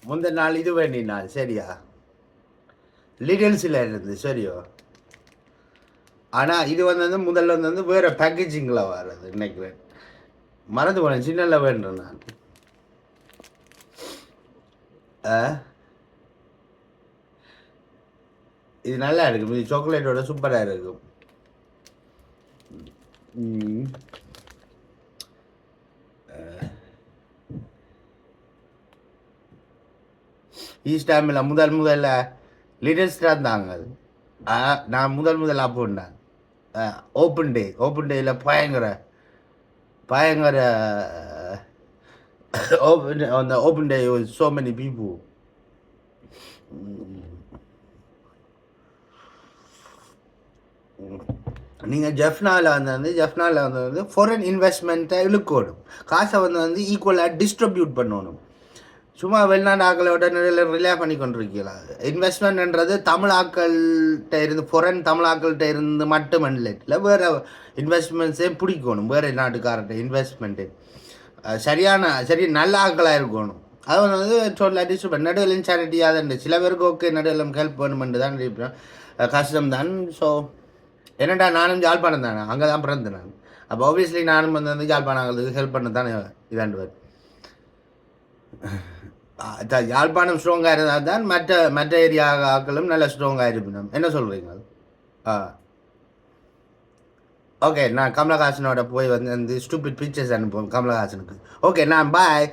முந்தின நாள் இது வேண்டிய நாள் சரியா லிடில்ஸில் இருந்து சரியோ. ஆனால் இது வந்து முதல்ல வந்து வேறு பேக்கேஜிங்கில் வர்றது நினைக்கிறேன். மறந்து போனேன் சின்னல வேண்டேன் நான். இது நல்லா இருக்கும். இது சாக்லேட்டோட சூப்பராக இருக்கும். ஈஸ்ட் டைமில் முதல்ல லிட்டில்ஸ் தான் தாங்க அது. நான் முதல்ல அப்போண்டேன் ஓப்பன் டேயில் பயங்கர on the open day with so many people. நீங்கள் ஜெஃப்னாவில் வந்து ஃபாரின் இன்வெஸ்ட்மெண்ட்டை இழுக்கணும். காசை வந்து ஈக்குவலாக டிஸ்ட்ரிபியூட் பண்ணணும். சும்மா வெளிநாட்டு ஆக்களோட ரிலே பண்ணி கொண்டிருக்கீங்களா? இன்வெஸ்ட்மெண்ட்ன்றது தமிழ் ஆக்கள்கிட்ட இருந்து ஃபாரின் தமிழ் ஆக்கள்கிட்ட இருந்து மட்டும் இல்லை, வேறு இன்வெஸ்ட்மெண்ட்ஸே பிடிக்கணும். வேறு நாட்டுக்காரர்கிட்ட இன்வெஸ்ட்மெண்ட்டு சரி நல்ல ஆக்களாக இருக்கணும். அது வந்து டோட்டலாக டிஸ்ட்ரிபியூட் நடுவில் சேரிட்டியாக தான். சில பேருக்கு ஓகே நடுவில் ஹெல்ப் பண்ணுமென்று தான் இருப்பேன், கஷ்டம்தான். ஸோ என்னடா நானும் யாழ்ப்பாணம் தானே, அங்கே தான் பிறந்தேன் நான். அப்போ ஆப்வியஸ்லி நானும் வந்து யாழ்ப்பாணங்களுக்கு ஹெல்ப் பண்ண தானே இதாண்டுவார். யாழ்ப்பாணம் ஸ்ட்ராங்காக இருந்தால் தான் மற்ற ஏரியா ஆக்களும் நல்லா ஸ்ட்ராங்காக இருப்பினோம். என்ன சொல்கிறீங்க? ஓகே, நான் கமலஹாசனோட போய் வந்து ஸ்டூபிட் பிக்சர்ஸ் அனுப்புவேன் கமலஹாசனுக்கு. ஓகே, நான் பாய்.